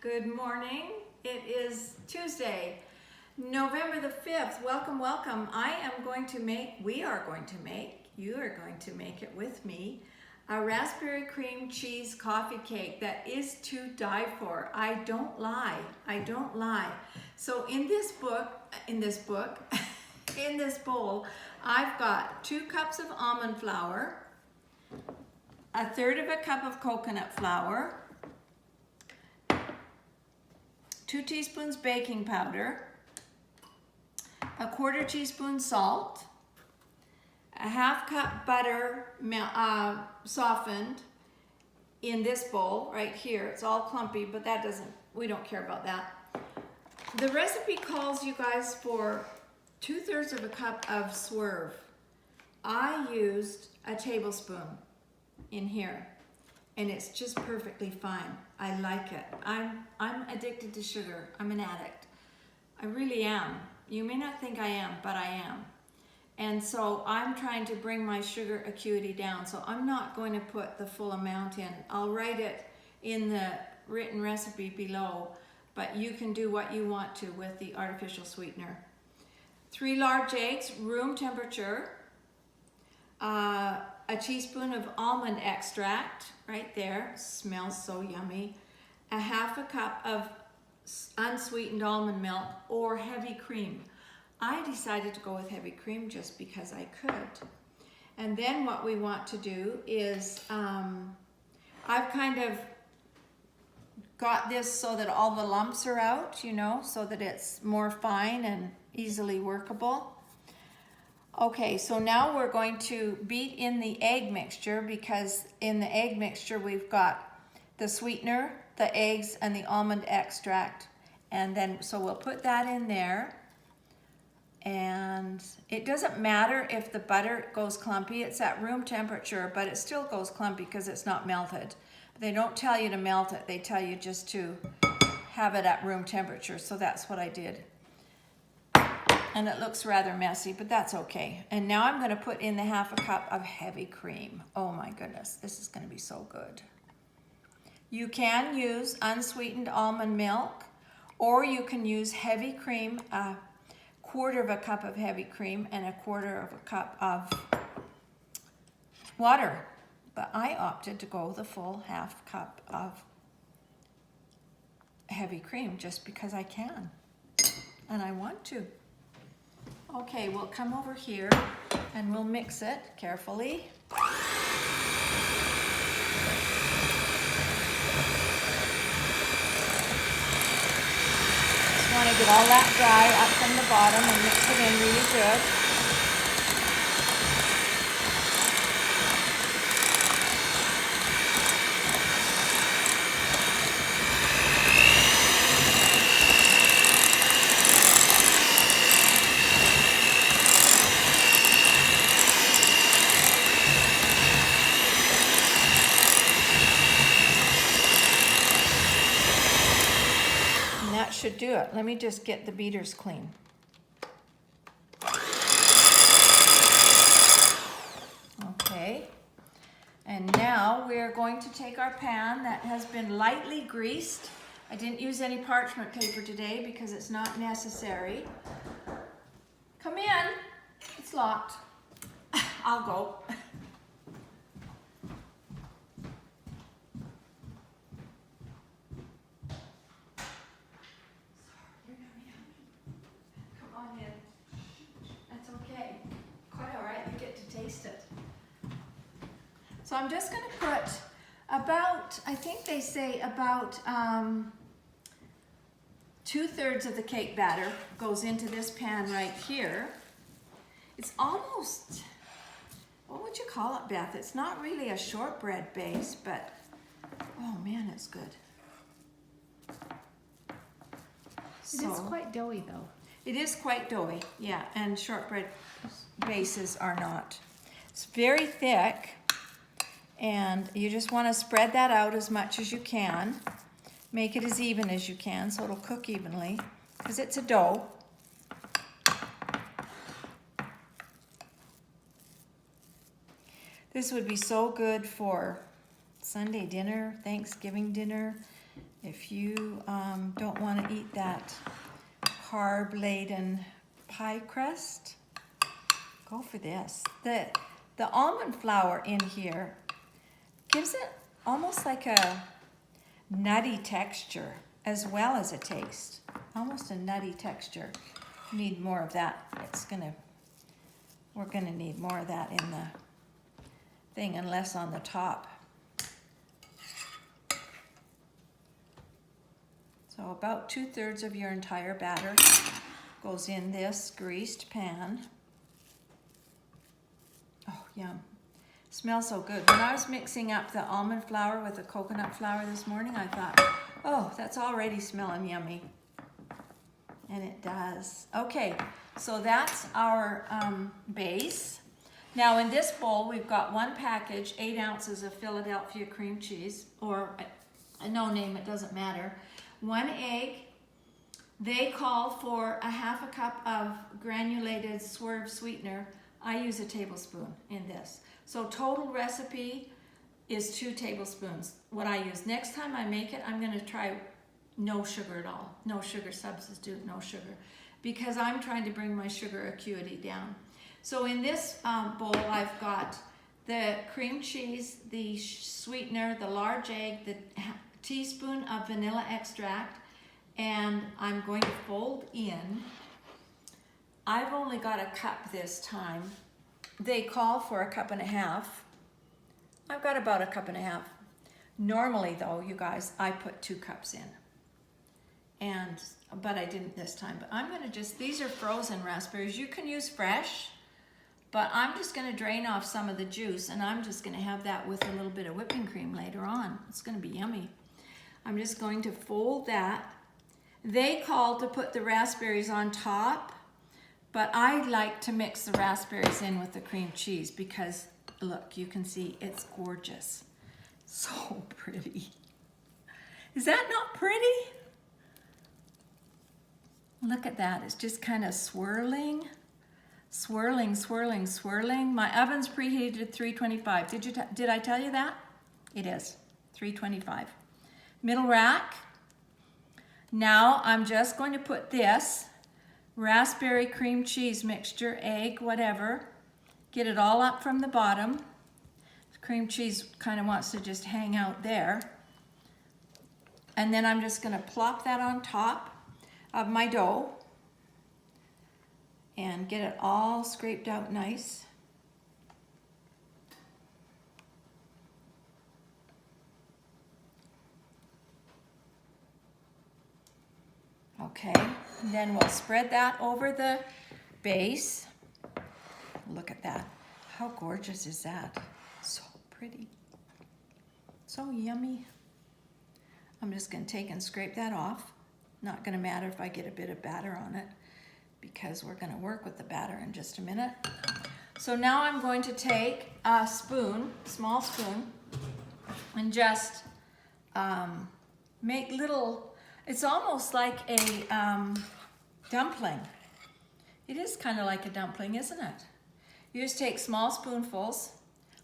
Good morning. It is Tuesday, November the 5th. Welcome, welcome. We are going to make, you are going to make it with me, a raspberry cream cheese coffee cake that is to die for. I don't lie. So in this bowl, I've got 2 cups of almond flour, 1/3 of a cup of coconut flour, 2 teaspoons baking powder, 1/4 teaspoon salt, a 1/2 cup butter softened in this bowl right here. It's all clumpy, but we don't care about that. The recipe calls you guys for 2/3 of a cup of Swerve. I used a tablespoon in here, and it's just perfectly fine. I like it. I'm addicted to sugar. I'm an addict. I really am. You may not think I am, but I am. And so I'm trying to bring my sugar acuity down. So I'm not going to put the full amount in. I'll write it in the written recipe below, but you can do what you want to with the artificial sweetener. 3 large eggs, room temperature. A teaspoon of almond extract, right there, smells so yummy. A 1/2 cup of unsweetened almond milk or heavy cream. I decided to go with heavy cream just because I could. And then what we want to do is, I've kind of got this so that all the lumps are out, so that it's more fine and easily workable. Okay, so now we're going to beat in the egg mixture, because in the egg mixture we've got the sweetener, the eggs, and the almond extract. And then, so we'll put that in there. And it doesn't matter if the butter goes clumpy. It's at room temperature, but it still goes clumpy because it's not melted. They don't tell you to melt it. They tell you just to have it at room temperature. So that's what I did. And it looks rather messy, but that's okay. And now I'm going to put in the 1/2 cup of heavy cream. Oh my goodness, this is going to be so good. You can use unsweetened almond milk, or you can use heavy cream, 1/4 of a cup of heavy cream and 1/4 of a cup of water. But I opted to go the full 1/2 cup of heavy cream just because I can, and I want to. Okay, we'll come over here and we'll mix it carefully. Just want to get all that dry up from the bottom and mix it in really good. Should do it. Let me just get the beaters clean. Okay, and now we're going to take our pan that has been lightly greased. I didn't use any parchment paper today because it's not necessary. Come in. It's locked. I'll go. So I'm just going to put about, I think they say about 2/3 of the cake batter goes into this pan right here. It's almost, what would you call it, Beth? It's not really a shortbread base, but oh man, it's good. It is quite doughy though. It is quite doughy, yeah, and shortbread bases are not. It's very thick. And you just want to spread that out as much as you can. Make it as even as you can so it'll cook evenly, because it's a dough. This would be so good for Sunday dinner, Thanksgiving dinner. If you don't want to eat that carb-laden pie crust, go for this. The almond flour in here gives it almost like a nutty texture as well as a taste. Almost a nutty texture. Need more of that. We're gonna need more of that in the thing and less on the top. So about 2/3 of your entire batter goes in this greased pan. Oh, yum. Smells so good. When I was mixing up the almond flour with the coconut flour this morning, I thought, oh, that's already smelling yummy. And it does. Okay, so that's our base. Now in this bowl, we've got 1 package, 8 ounces of Philadelphia cream cheese, or a no name, it doesn't matter. 1 egg. They call for a 1/2 cup of granulated Swerve Sweetener. I use a tablespoon in this. So total recipe is 2 tablespoons. What I use. Next time I make it, I'm going to try no sugar at all. No sugar substitute, no sugar. Because I'm trying to bring my sugar acuity down. So in this bowl, I've got the cream cheese, the sweetener, the large egg, the teaspoon of vanilla extract, and I'm going to fold in. I've only got a cup this time. They call for 1.5 cups. I've got about 1.5 cups. Normally though, you guys, I put 2 cups in. But I didn't this time. But I'm gonna these are frozen raspberries. You can use fresh, but I'm just gonna drain off some of the juice and I'm just gonna have that with a little bit of whipping cream later on. It's gonna be yummy. I'm just going to fold that. They call to put the raspberries on top, but I like to mix the raspberries in with the cream cheese because look, you can see it's gorgeous. So pretty. Is that not pretty? Look at that, it's just kind of swirling, swirling, swirling, swirling. My oven's preheated at 325. Did I tell you that? It is, 325. Middle rack. Now I'm just going to put this raspberry cream cheese mixture, egg, whatever. Get it all up from the bottom. The cream cheese kind of wants to just hang out there. And then I'm just going to plop that on top of my dough and get it all scraped out nice. Okay, and then we'll spread that over the base. Look at that. How gorgeous is that? So pretty. So yummy. I'm just going to take and scrape that off. Not going to matter if I get a bit of batter on it because we're going to work with the batter in just a minute. So now I'm going to take a spoon, small spoon, and just make little, it's almost like a dumpling. It is kind of like a dumpling, isn't it? You just take small spoonfuls,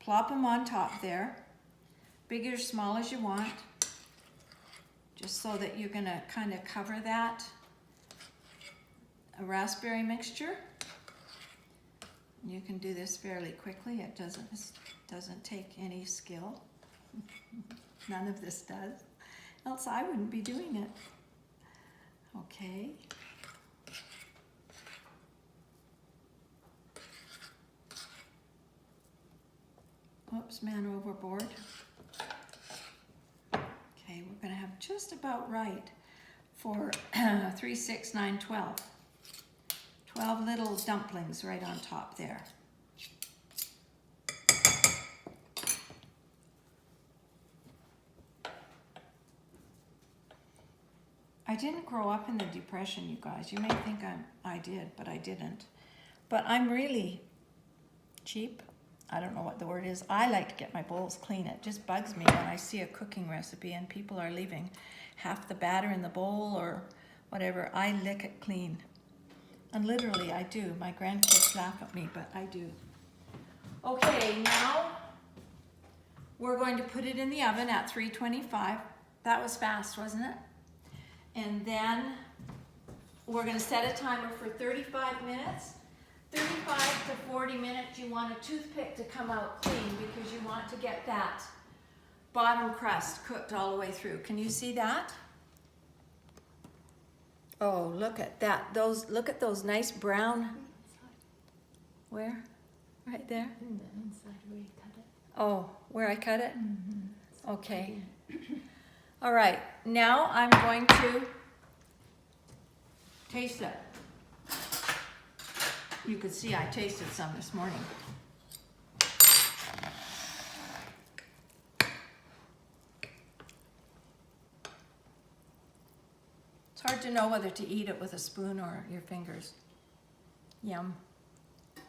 plop them on top there, big or small as you want, just so that you're gonna kind of cover that a raspberry mixture. You can do this fairly quickly. It doesn't take any skill. None of this does. Else I wouldn't be doing it. Okay. Oops, man overboard. Okay, we're gonna have just about right for 3, 6, 9, 12. 12 little dumplings right on top there. I didn't grow up in the Depression, you guys. You may think I did, but I didn't. But I'm really cheap. I don't know what the word is. I like to get my bowls clean. It just bugs me when I see a cooking recipe and people are leaving half the batter in the bowl or whatever. I lick it clean. And literally I do. My grandkids laugh at me, but I do. Okay, now we're going to put it in the oven at 325 That was fast, wasn't it? And then we're gonna set a timer for 35 minutes. 35 to 40 minutes, you want a toothpick to come out clean because you want to get that bottom crust cooked all the way through. Can you see that? Oh, look at that. Look at those nice brown. Where? Right there? In the inside where you cut it. Oh, where I cut it? Mm-hmm. Okay. All right, now I'm going to taste it. You could see I tasted some this morning. It's hard to know whether to eat it with a spoon or your fingers. Yum.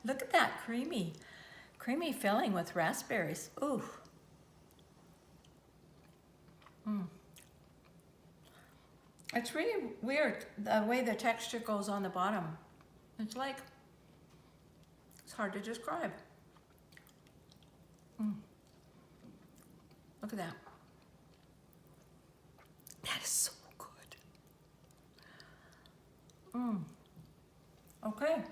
Look at that creamy filling with raspberries. Ooh. It's really weird the way the texture goes on the bottom. It's like, it's hard to describe. Look at that. That is so good. Okay.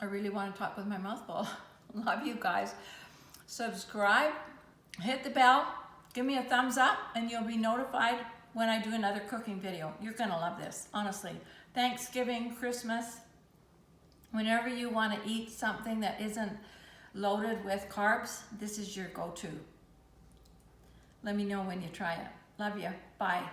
I really want to talk with my mouth full. Love you guys. Subscribe, hit the bell, give me a thumbs up, and you'll be notified when I do another cooking video. You're gonna love this, honestly. Thanksgiving, Christmas, whenever you want to eat something that isn't loaded with carbs, this is your go-to. Let me know when you try it. Love you. Bye.